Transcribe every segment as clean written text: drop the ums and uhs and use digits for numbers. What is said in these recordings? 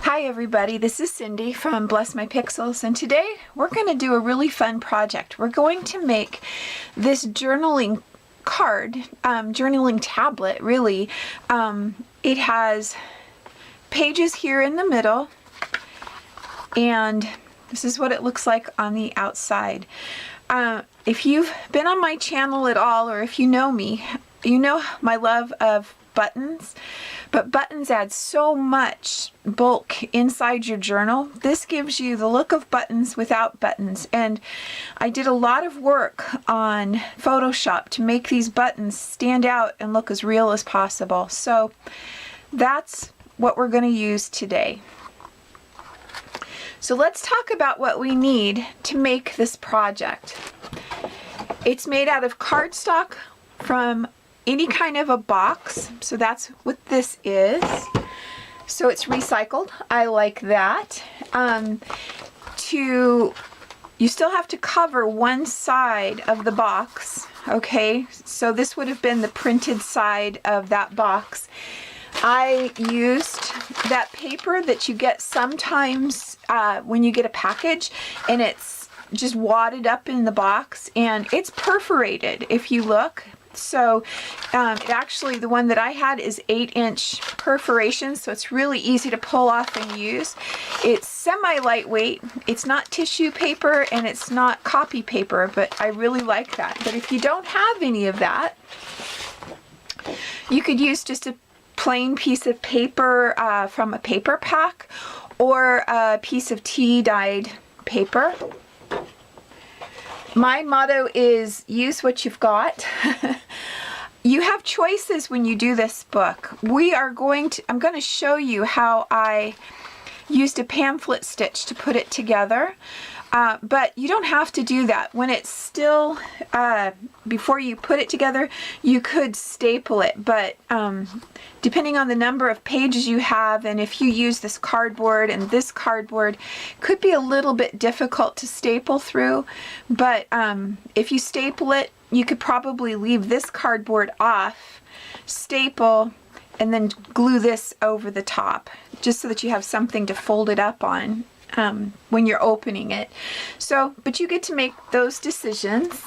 Hi everybody, this is Cindy from Bless My Pixels, and today we're going to do a really fun project. We're going to make this journaling card, journaling tablet really. It has pages here in the middle, and this is what it looks like on the outside. If you've been on my channel at all, or if you know me, you know my love of buttons, but buttons add so much bulk inside your journal. This gives you the look of buttons without buttons, and I did a lot of work on Photoshop to make these buttons stand out and look as real as possible. So that's what we're going to use today. So let's talk about what we need to make this project. It's made out of cardstock from any kind of a box, so that's what this is. So it's recycled. I like that. You still have to cover one side of the box, okay? So this would have been the printed side of that box. I used that paper that you get sometimes when you get a package, and it's just wadded up in the box, and it's perforated if you look. So actually the one that I had is 8-inch perforation, so it's really easy to pull off and use. It's semi-lightweight, it's not tissue paper, and it's not copy paper, but I really like that. But if you don't have any of that, you could use just a plain piece of paper from a paper pack, or a piece of tea-dyed paper. My motto is use what you've got. You have choices when you do this book. I'm going to show you how I used a pamphlet stitch to put it together. But you don't have to do that. When it's still, before you put it together, you could staple it. But depending on the number of pages you have, and if you use this cardboard, and this cardboard could be a little bit difficult to staple through. But if you staple it, you could probably leave this cardboard off, staple, and then glue this over the top, just so that you have something to fold it up on when you're opening it. So, but you get to make those decisions.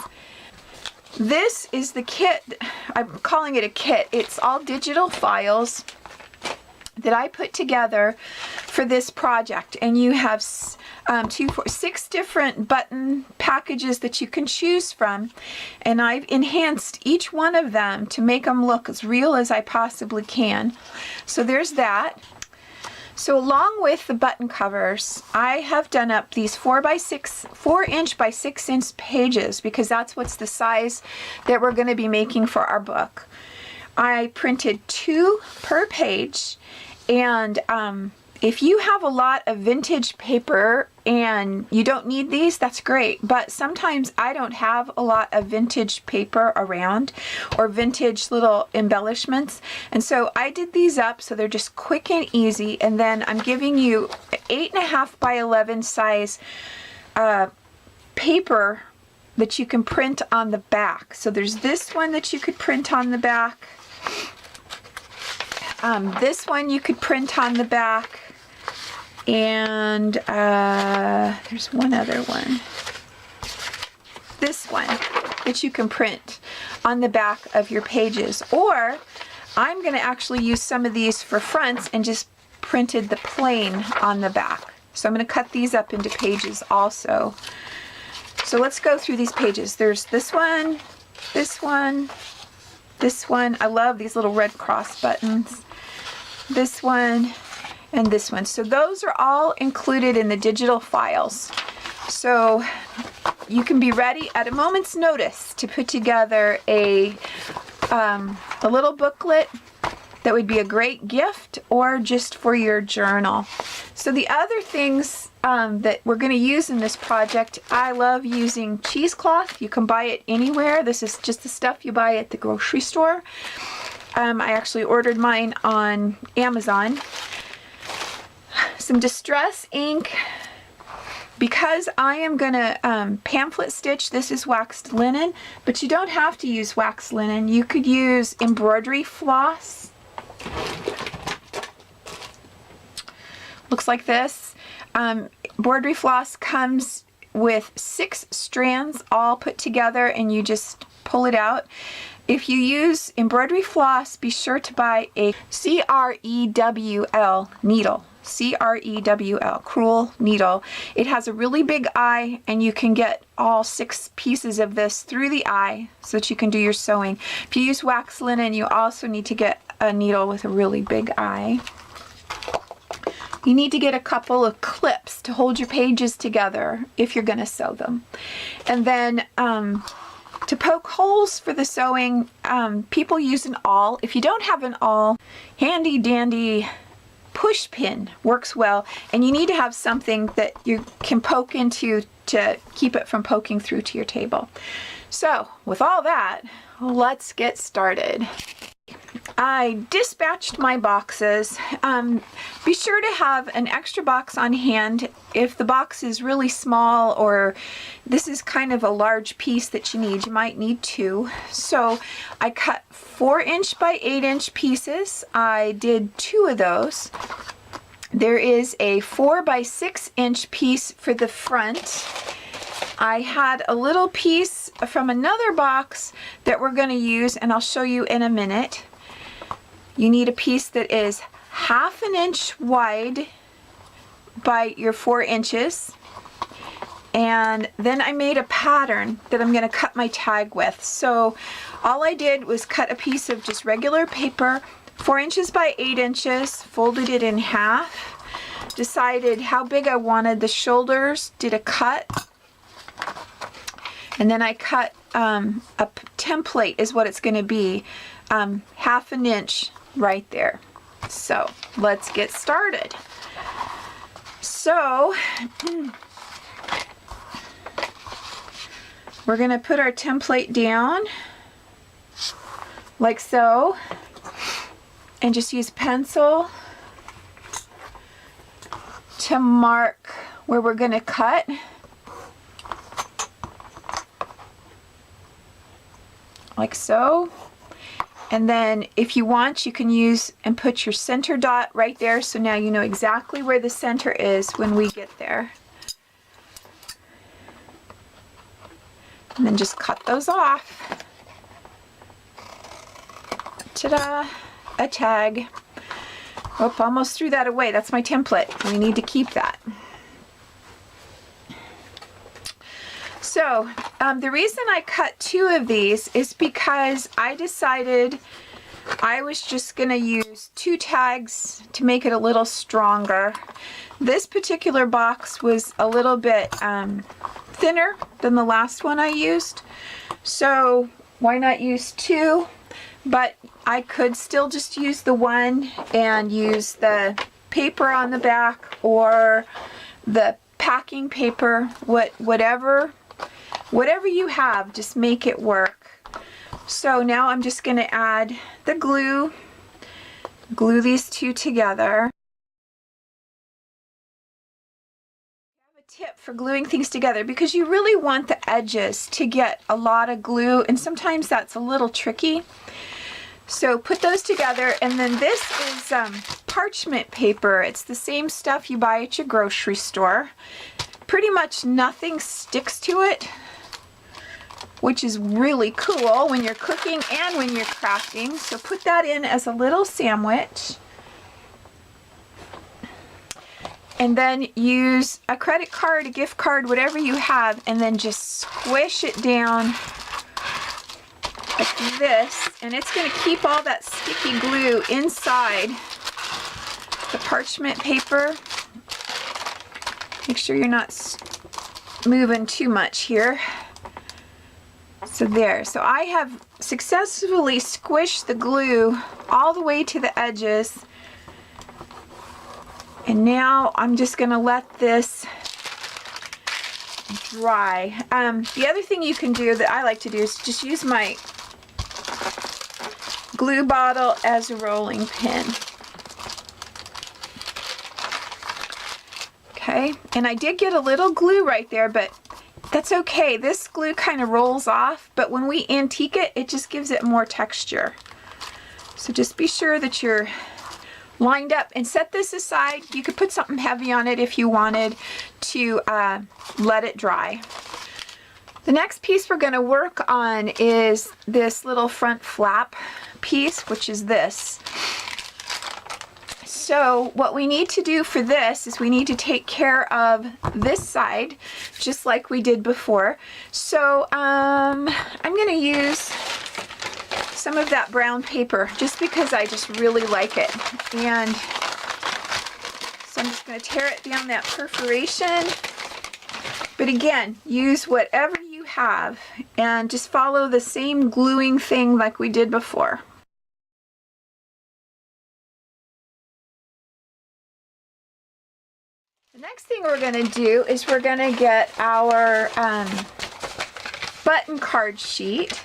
This is the kit. I'm calling it a kit. It's all digital files that I put together for this project, and you have 6 different button packages that you can choose from, and I've enhanced each one of them to make them look as real as I possibly can. So there's that. So along with the button covers, I have done up these 4-inch by 6-inch pages, because that's what's the size that we're going to be making for our book. I printed 2 per page, and if you have a lot of vintage paper and you don't need these, that's great. But sometimes I don't have a lot of vintage paper around, or vintage little embellishments. And so I did these up so they're just quick and easy. And then I'm giving you 8.5 by 11 size paper that you can print on the back. So there's this one that you could print on the back. This one you could print on the back. And there's one other one. This one that you can print on the back of your pages. Or I'm going to actually use some of these for fronts and just printed the plain on the back. So I'm going to cut these up into pages also. So let's go through these pages. There's this one, this one, this one. I love these little red cross buttons. This one, and this one. So those are all included in the digital files. So you can be ready at a moment's notice to put together a little booklet that would be a great gift, or just for your journal. So the other things that we're going to use in this project, I love using cheesecloth. You can buy it anywhere. This is just the stuff you buy at the grocery store. I actually ordered mine on Amazon. Some distress ink. Because I am going to pamphlet stitch, this is waxed linen, but you don't have to use waxed linen. You could use embroidery floss. looks like this. Embroidery floss comes with 6 strands all put together, and you just pull it out. If you use embroidery floss, be sure to buy a CREWL needle. CREWL, crewel needle. It has a really big eye, and you can get all 6 pieces of this through the eye so that you can do your sewing. If you use wax linen, you also need to get a needle with a really big eye. You need to get a couple of clips to hold your pages together if you're going to sew them. And then to poke holes for the sewing, people use an awl. If you don't have an awl, handy dandy push pin works well, and you need to have something that you can poke into to keep it from poking through to your table. So with all that, let's get started. I dispatched my boxes. Be sure to have an extra box on hand if the box is really small, or this is kind of a large piece that you need. You might need 2. So I cut 4" by 8" pieces. I did 2 of those. There is a 4 by 6" piece for the front. I had a little piece from another box that we're going to use, and I'll show you in a minute. You need a piece that is 1/2 inch wide by your 4 inches. And then I made a pattern that I'm going to cut my tag with. So all I did was cut a piece of just regular paper, 4 inches by 8 inches, folded it in half, decided how big I wanted the shoulders, did a cut, and then I cut a template is what it's going to be, 1/2 inch right there. So let's get started. So we're going to put our template down like so, and just use pencil to mark where we're going to cut. Like so. And then if you want, you can use and put your center dot right there, so now you know exactly where the center is when we get there. And then just cut those off. Ta-da! A tag. Oh, almost threw that away. That's my template. We need to keep that. So the reason I cut 2 of these is because I decided I was just going to use 2 tags to make it a little stronger. This particular box was a little bit thinner than the last one I used, so why not use 2? But I could still just use the 1 and use the paper on the back or the packing paper, whatever you have, just make it work. So now I'm just going to add the glue these 2 together. I have a tip for gluing things together, because you really want the edges to get a lot of glue, and sometimes that's a little tricky. So put those together, and then this is parchment paper. It's the same stuff you buy at your grocery store. Pretty much nothing sticks to it, which is really cool when you're cooking and when you're crafting. So put that in as a little sandwich. And then use a credit card, a gift card, whatever you have, and then just squish it down like this. And it's going to keep all that sticky glue inside the parchment paper. Make sure you're not moving too much here. So there. So I have successfully squished the glue all the way to the edges. And now I'm just going to let this dry. The other thing you can do that I like to do is just use my glue bottle as a rolling pin. Okay, and I did get a little glue right there, but that's okay. This glue kind of rolls off, but when we antique it, it just gives it more texture. So just be sure that you're lined up, and set this aside. You could put something heavy on it if you wanted to let it dry. The next piece we're going to work on is this little front flap piece, which is this. So what we need to do for this is we need to take care of this side, just like we did before. So I'm going to use some of that brown paper just because I just really like it. And so I'm just going to tear it down that perforation. But again, use whatever you have and just follow the same gluing thing like we did before. The next thing we're going to do is we're going to get our button card sheet,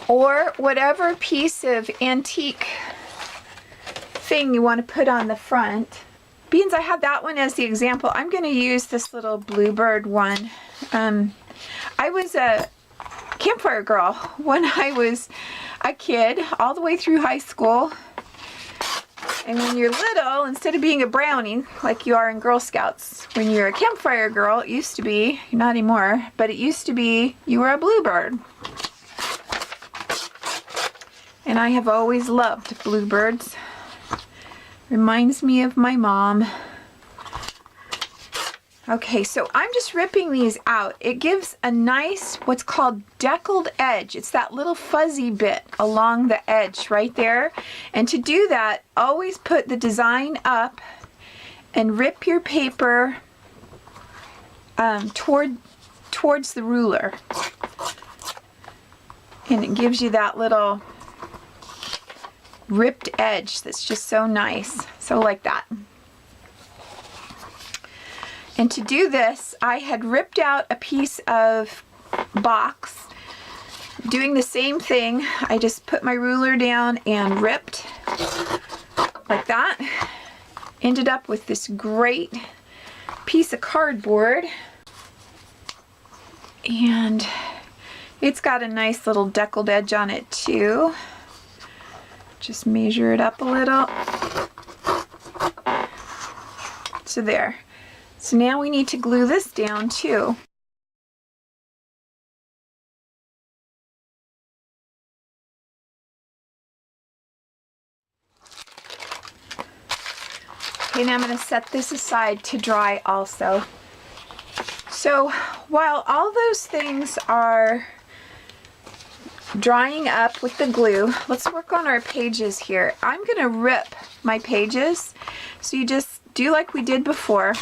or whatever piece of antique thing you want to put on the front. Beans, I had that one as the example. I'm going to use this little bluebird one. I was a campfire girl when I was a kid, all the way through high school. And when you're little, instead of being a brownie, like you are in Girl Scouts, when you're a campfire girl, it used to be, not anymore, but it used to be you were a bluebird. And I have always loved bluebirds. Reminds me of my mom. Okay, so I'm just ripping these out. It gives a nice, what's called deckled edge. It's that little fuzzy bit along the edge right there. And to do that, always put the design up and rip your paper towards the ruler. And it gives you that little ripped edge that's just so nice. So like that. And to do this, I had ripped out a piece of box. Doing the same thing, I just put my ruler down and ripped like that. Ended up with this great piece of cardboard. And it's got a nice little deckled edge on it too. Just measure it up a little. So there. So now we need to glue this down too. Okay, now I'm going to set this aside to dry also. So while all those things are drying up with the glue, let's work on our pages here. I'm going to rip my pages. So you just do like we did before.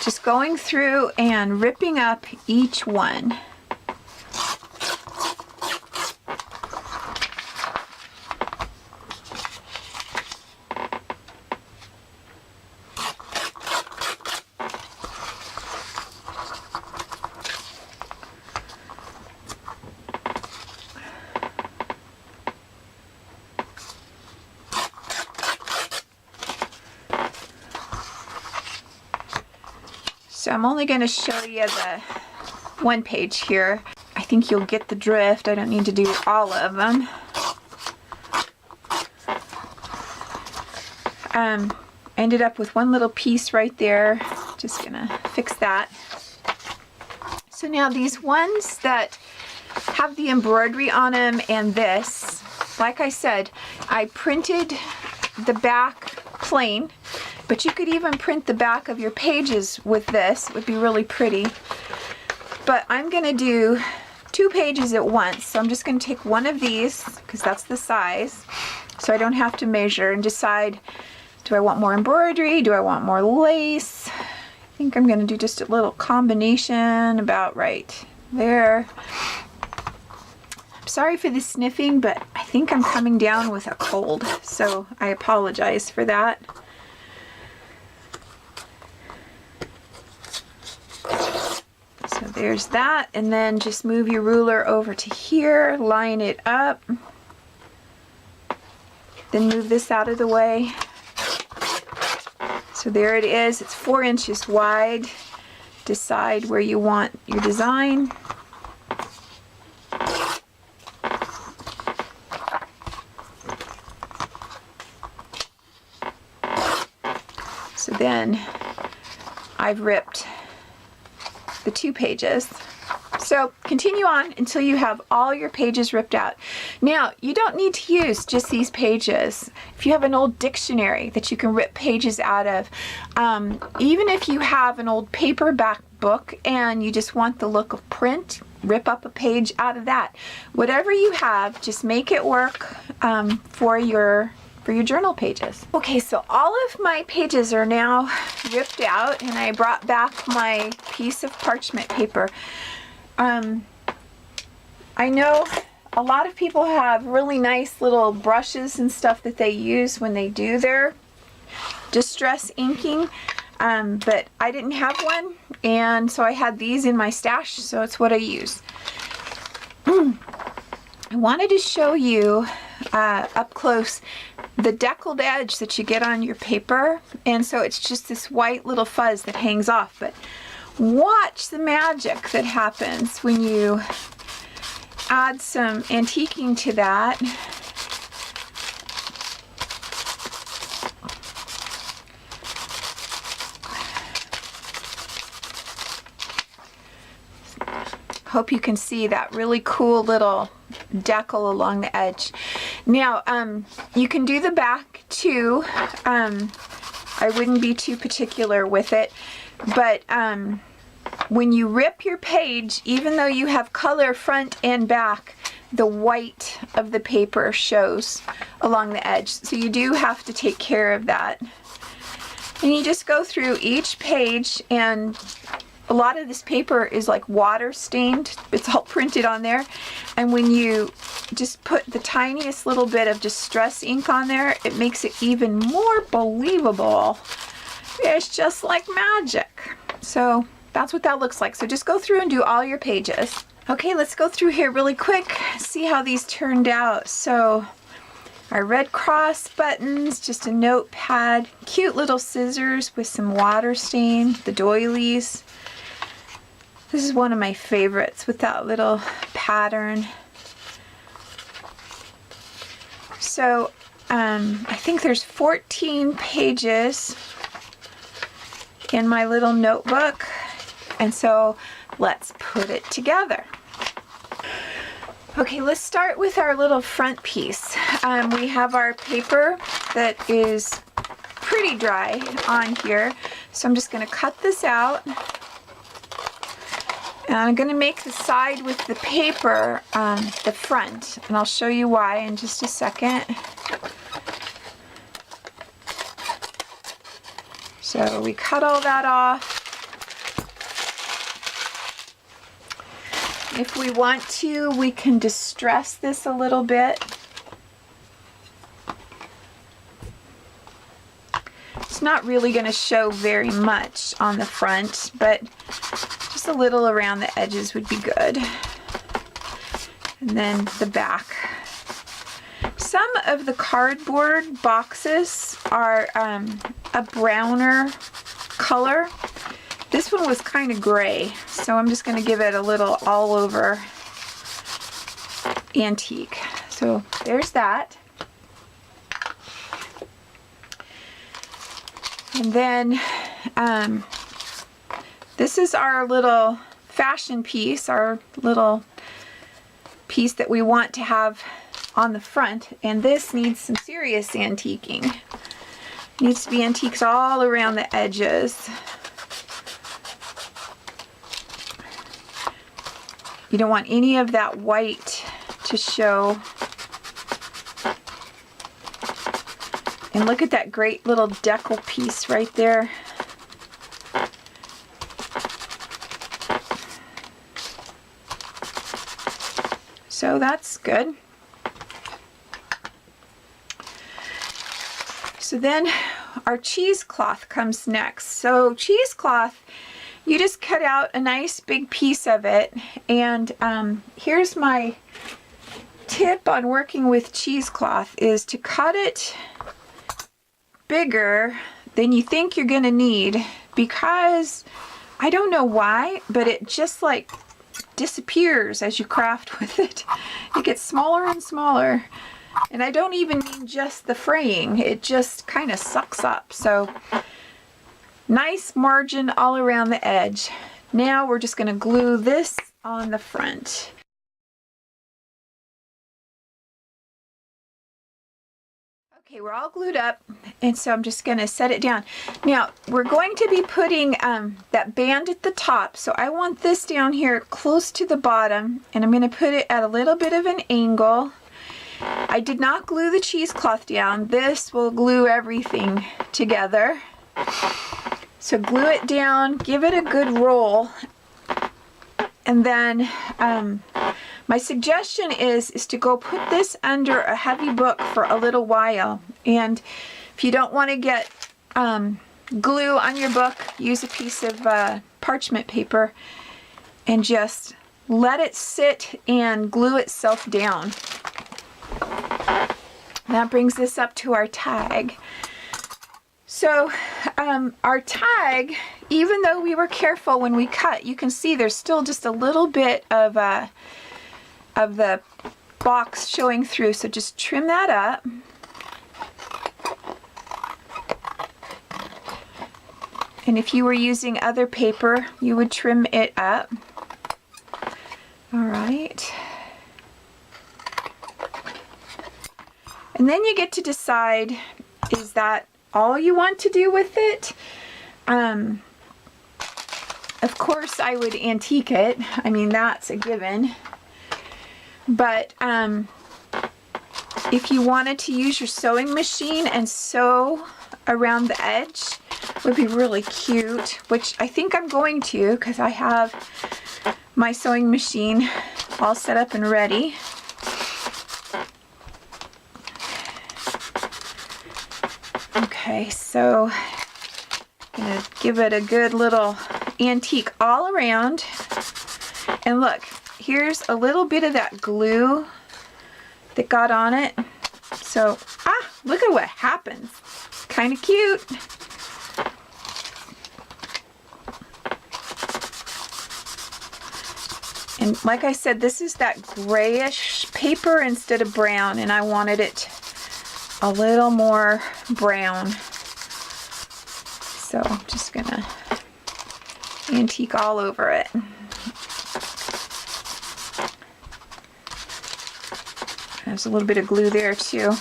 Just going through and ripping up each one. So I'm only going to show you the one page here. I think you'll get the drift. I don't need to do all of them. Ended up with one little piece right there. Just going to fix that. So now these ones that have the embroidery on them and this, like I said, I printed the back plain. But you could even print the back of your pages with this. It would be really pretty. But I'm going to do 2 pages at once. So I'm just going to take one of these, because that's the size, so I don't have to measure, and decide, do I want more embroidery? Do I want more lace? I think I'm going to do just a little combination about right there. I'm sorry for the sniffing, but I think I'm coming down with a cold, so I apologize for that. So there's that, and then just move your ruler over to here, line it up, then move this out of the way. So there it is. It's 4 inches wide. Decide where you want your design. then I've ripped the 2 pages. So continue on until you have all your pages ripped out. Now, you don't need to use just these pages. If you have an old dictionary that you can rip pages out of, even if you have an old paperback book and you just want the look of print, rip up a page out of that. Whatever you have, just make it work for your journal pages. Okay, so all of my pages are now ripped out, and I brought back my piece of parchment paper. I know a lot of people have really nice little brushes and stuff that they use when they do their distress inking, but I didn't have one, and so I had these in my stash, so it's what I use. I wanted to show you up close the deckled edge that you get on your paper, and so it's just this white little fuzz that hangs off, but watch the magic that happens when you add some antiquing to that. Hope you can see that really cool little decal along the edge. Now, you can do the back too. I wouldn't be too particular with it, but when you rip your page, even though you have color front and back, the white of the paper shows along the edge. So you do have to take care of that. And you just go through each page, and a lot of this paper is like water stained. It's all printed on there. And when you just put the tiniest little bit of distress ink on there, it makes it even more believable. It's just like magic. So that's what that looks like. So just go through and do all your pages. Okay, let's go through here really quick, see how these turned out. So our red cross buttons, just a notepad, cute little scissors with some water stain, the doilies. This is one of my favorites with that little pattern. So I think there's 14 pages in my little notebook, and so let's put it together. Okay, let's start with our little front piece. We have our paper that is pretty dry on here, so I'm just going to cut this out. And I'm going to make the side with the paper the front, and I'll show you why in just a second. So we cut all that off. If we want to, we can distress this a little bit. It's not really going to show very much on the front, but just a little around the edges would be good. And then the back. Some of the cardboard boxes are a browner color. This one was kind of gray, so I'm just going to give it a little all over antique. So there's that. And then this is our little fashion piece, our little piece that we want to have on the front, and this needs some serious antiquing. It needs to be antiques all around the edges. You don't want any of that white to show. And look at that great little decal piece right there. So that's good. So then our cheesecloth comes next. So cheesecloth, you just cut out a nice big piece of it, and here's my tip on working with cheesecloth is to cut it bigger than you think you're gonna need, because I don't know why, but it just like disappears as you craft with it. It gets smaller and smaller, and I don't even mean just the fraying, it just kind of sucks up. So Nice margin all around the edge. Now we're just going to glue this on the front. Okay, we're all glued up, and so I'm just going to set it down. Now, we're going to be putting that band at the top, so I want this down here close to the bottom, and I'm going to put it at a little bit of an angle. I did not glue the cheesecloth down. This will glue everything together. So glue it down, give it a good roll, and then my suggestion is to go put this under a heavy book for a little while. And if you don't want to get glue on your book, use a piece of parchment paper and just let it sit and glue itself down. That brings this up to our tag. So our tag, even though we were careful when we cut, you can see there's still just a little bit of the box showing through, so just trim that up. And if you were using other paper, you would trim it up. All right. And then you get to decide, is that all you want to do with it? Of course I would antique it. I mean, that's a given. But if you wanted to use your sewing machine and sew around the edge, would be really cute, which I think I'm going to, because I have my sewing machine all set up and ready. Okay, so I'm gonna give it a good little antique all around. And look, here's a little bit of that glue that got on it. So, look at what happens. Kind of cute. And like I said, this is that grayish paper instead of brown, and I wanted it a little more brown. So I'm just gonna antique all over it. There's a little bit of glue there too.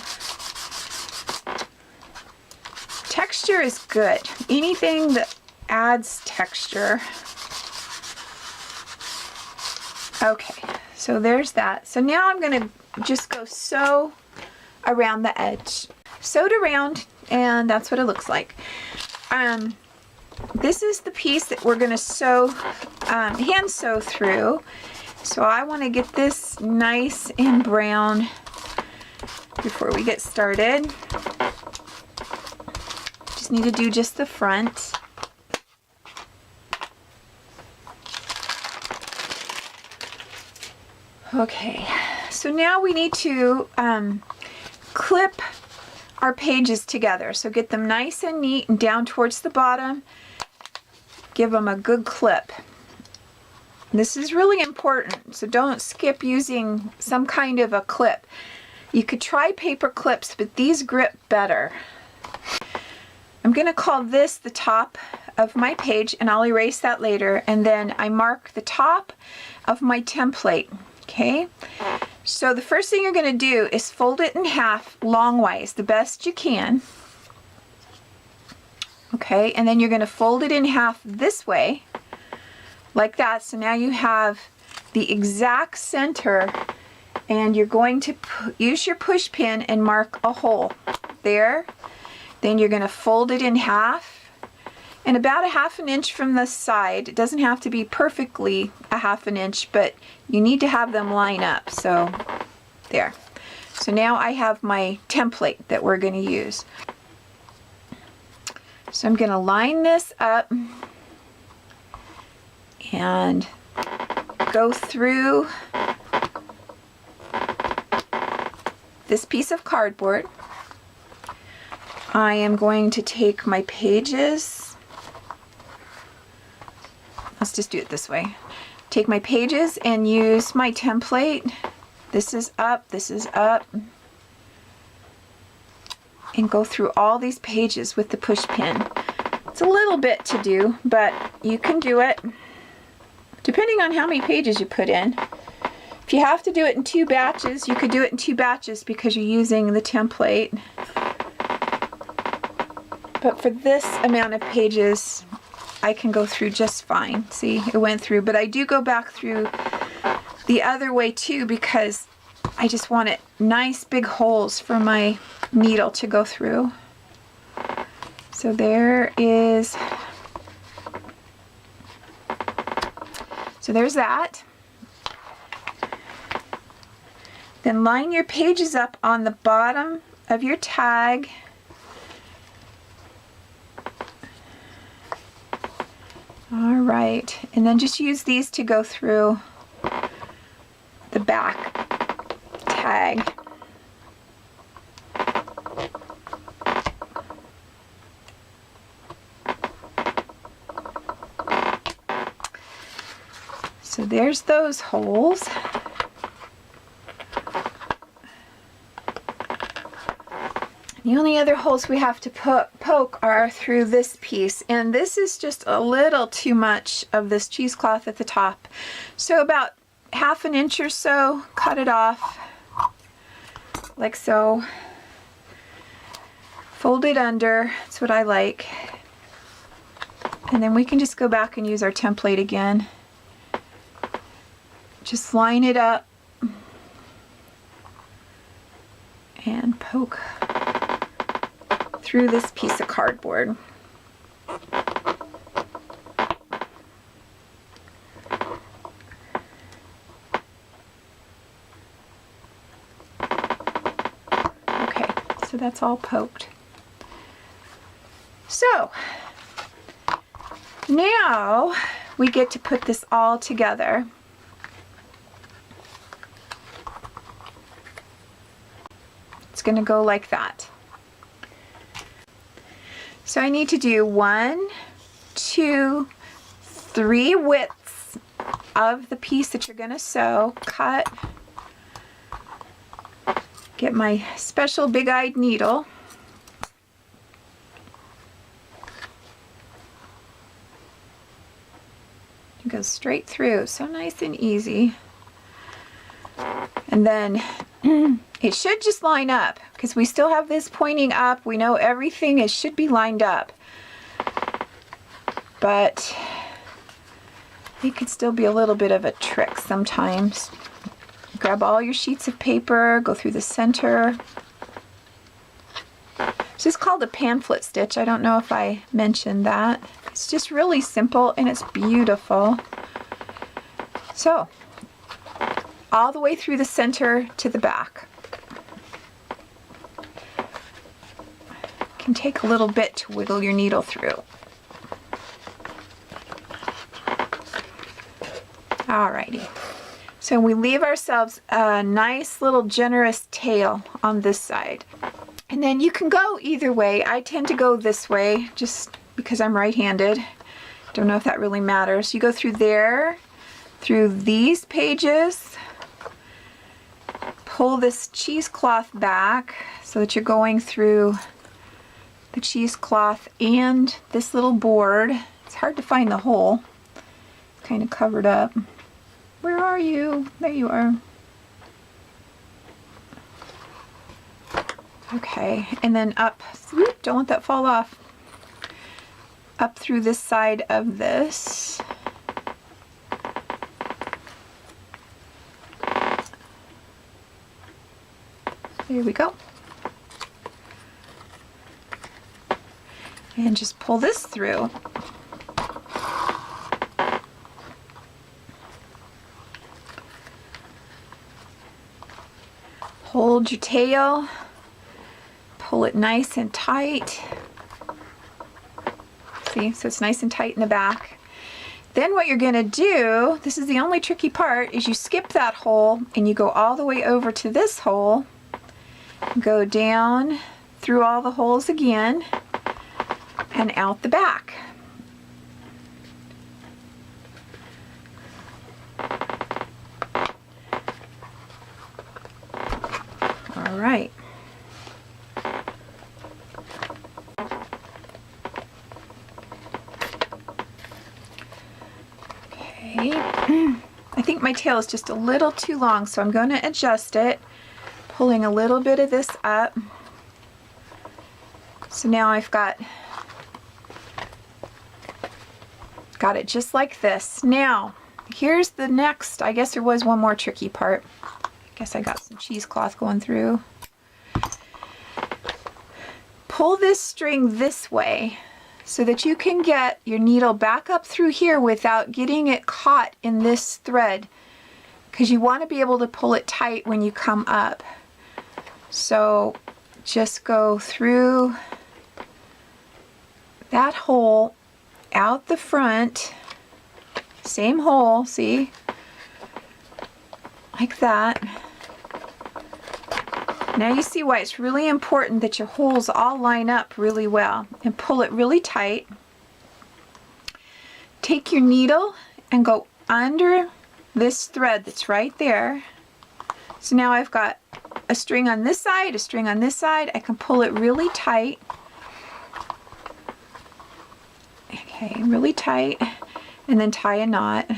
Texture is good. Anything that adds texture. Okay, so there's that. So now I'm going to just go sew around the edge. Sewed around, and that's what it looks like. This is the piece that we're going to sew, hand sew through. So I want to get this nice and brown before we get started. Just need to do just the front. Okay, so now we need to clip our pages together. So get them nice and neat and down towards the bottom. Give them a good clip. This is really important, so don't skip using some kind of a clip. You could try paper clips, but these grip better. I'm going to call this the top of my page, and I'll erase that later. And then I mark the top of my template. Okay, so the first thing you're going to do is fold it in half longwise, the best you can. Okay, and then you're going to fold it in half this way, like that. So now you have the exact center, and you're going to use your push pin and mark a hole there. Then you're going to fold it in half, and about 1/2 inch from the side. It doesn't have to be perfectly 1/2 inch, but you need to have them line up. So there. So now I have my template that we're going to use. So I'm going to line this up and go through this piece of cardboard. I am going to take my pages. Let's just do it this way. Take my pages and use my template. This is up, and go through all these pages with the push pin. It's It's a little bit to do, but you can do it depending on how many pages you put in. If you have to do it in 2 batches, you could do it in 2 batches because you're using the template. But for this amount of pages, I can go through just fine. See, it went through, but I do go back through the other way too because I just want it nice big holes for my needle to go through. So there's that. Then line your pages up on the bottom of your tag. All right, and then just use these to go through the back tag. So there's those holes. The only other holes we have to poke are through this piece, and this is just a little too much of this cheesecloth at the top. So about 1/2 inch or so, cut it off like so. Fold it under, that's what I like. And then we can just go back and use our template again. Just line it up and poke through this piece of cardboard. Okay, so that's all poked. So now we get to put this all together. It's going to go like that. So I need to do 1, 2, 3 widths of the piece that you're going to sew, cut, get my special big-eyed needle, it goes straight through, so nice and easy. And then it should just line up because we still have this pointing up. We know everything should be lined up, but it could still be a little bit of a trick sometimes. Grab all your sheets of paper, go through the center. This is called a pamphlet stitch. I don't know if I mentioned that. It's just really simple and it's beautiful. So all the way through the center to the back. Can take a little bit to wiggle your needle through. Alrighty. So we leave ourselves a nice little generous tail on this side. And then you can go either way. I tend to go this way just because I'm right-handed. Don't know if that really matters. You go through there, through these pages, pull this cheesecloth back so that you're going through the cheesecloth and this little board. It's hard to find the hole. It's kind of covered up. Where are you? There you are. Okay, and then up, whoop, don't let that fall off. Up through this side of this. There we go. And just pull this through. Hold your tail, pull it nice and tight. See, so it's nice and tight in the back. Then what you're gonna do, this is the only tricky part, is you skip that hole and you go all the way over to this hole. Go down through all the holes again and out the back. All right. tail is just a little too long, so I'm going to adjust it, pulling a little bit of this up. So now I've got it just like this. Now, here's the next, I guess there was one more tricky part. I guess I got some cheesecloth going through. Pull this string this way so that you can get your needle back up through here without getting it caught in this thread, because you want to be able to pull it tight when you come up. So just go through that hole, out the front, same hole, see? Like that. Now you see why it's really important that your holes all line up really well, and pull it really tight. Take your needle and go under this thread that's right there. So now I've got a string on this side, a string on this side. I can pull it really tight. Okay, really tight, and then tie a knot.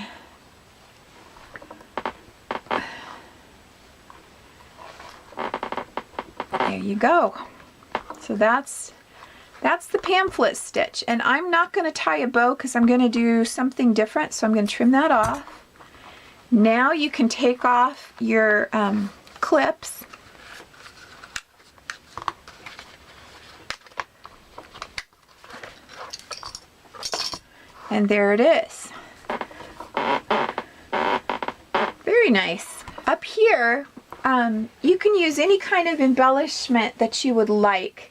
There you go. So that's the pamphlet stitch, and I'm not going to tie a bow because I'm going to do something different, so I'm going to trim that off. Now you can take off your clips. And there it is. Very nice. Up here, you can use any kind of embellishment that you would like.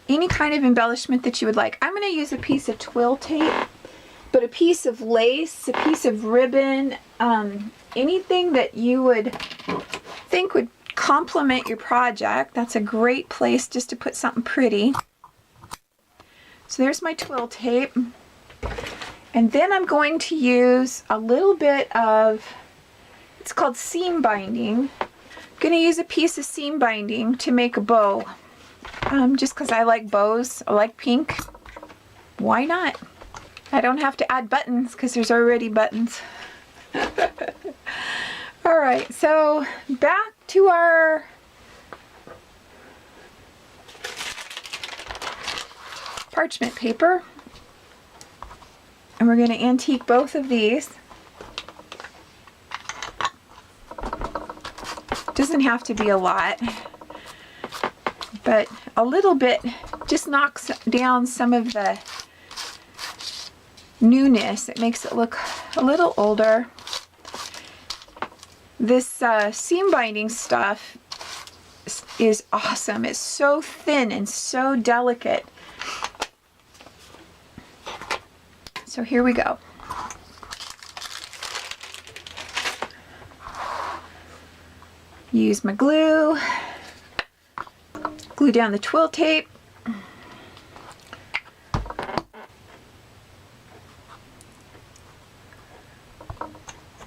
Any kind of embellishment that you would like. I'm going to use a piece of twill tape, but a piece of lace, a piece of ribbon, anything that you would think would complement your project. That's a great place just to put something pretty. So there's my twill tape. And then I'm going to use a little bit of, it's called seam binding. I'm going to use a piece of seam binding to make a bow. Just because I like bows, I like pink. Why not? I don't have to add buttons because there's already buttons. All right, so back to our parchment paper, and we're going to antique both of these. Doesn't have to be a lot, but a little bit just knocks down some of the newness. It makes it look a little older. This seam binding stuff is awesome. It's so thin and so delicate. So here we go. Use my glue. Glue down the twill tape.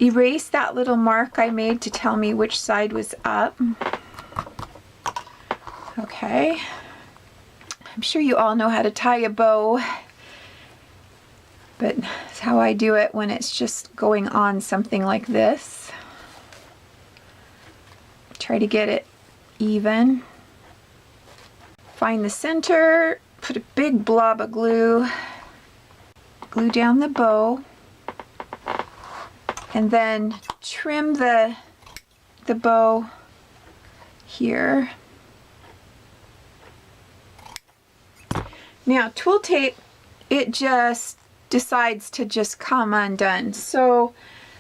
Erase that little mark I made to tell me which side was up. Okay. I'm sure you all know how to tie a bow, but that's how I do it when it's just going on something like this. Try to get it even. Find the center, put a big blob of glue, glue down the bow, and then trim the bow here. Now, twill tape, it just decides to just come undone. So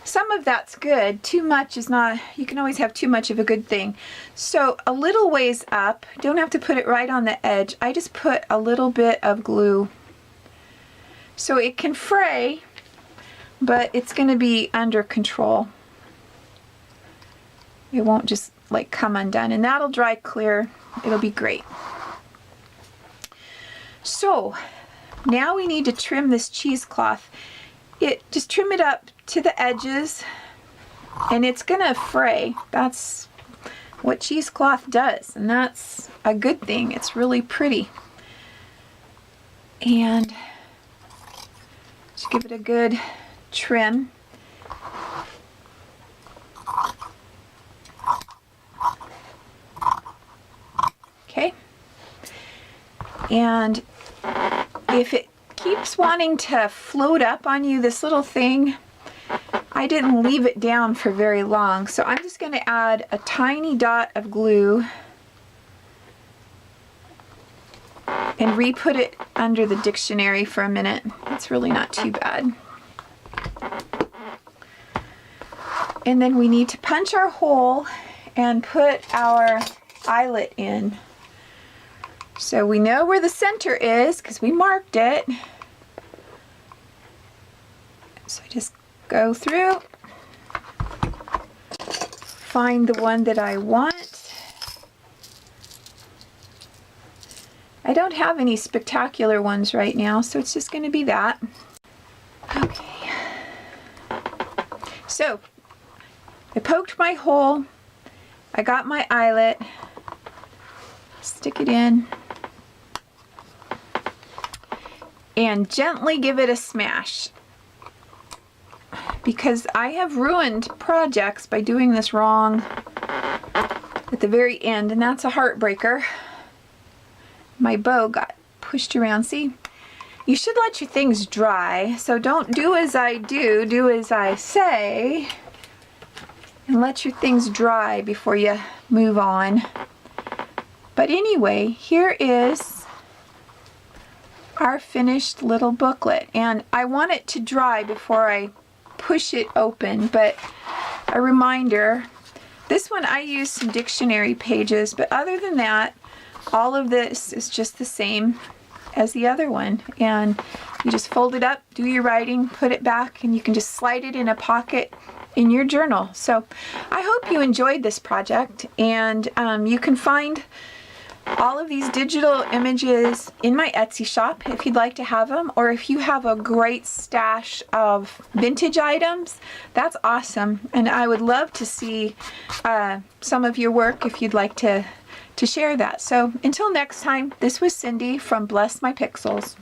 some of that's good. Too much is not, you can always have too much of a good thing. So a little ways up, don't have to put it right on the edge. I just put a little bit of glue. So it can fray, but it's going to be under control. It won't just like come undone, and that'll dry clear. It'll be great. So now we need to trim this cheesecloth. Just trim it up to the edges, and it's gonna fray. That's what cheesecloth does, and that's a good thing. It's really pretty. And just give it a good trim. Okay. And if it keeps wanting to float up on you, this little thing, I didn't leave it down for very long, so I'm just going to add a tiny dot of glue and re-put it under the dictionary for a minute. It's really not too bad. And then we need to punch our hole and put our eyelet in. So we know where the center is because we marked it. So I just go through, find the one that I want. I don't have any spectacular ones right now, so it's just going to be that. Okay. So I poked my hole, I got my eyelet, stick it in, and gently give it a smash. Because I have ruined projects by doing this wrong at the very end, and that's a heartbreaker. My bow got pushed around. See, you should let your things dry, so don't do as I do, do as I say, and let your things dry before you move on. But anyway, here is our finished little booklet, and I want it to dry before I push it open. But a reminder, this one I used some dictionary pages, but other than that, all of this is just the same as the other one, and you just fold it up, do your writing, put it back, and you can just slide it in a pocket in your journal. So I hope you enjoyed this project, and you can find all of these digital images in my Etsy shop if you'd like to have them, or if you have a great stash of vintage items, that's awesome, and I would love to see some of your work if you'd like to share that. So until next time, this was Cindy from Bless My Pixels.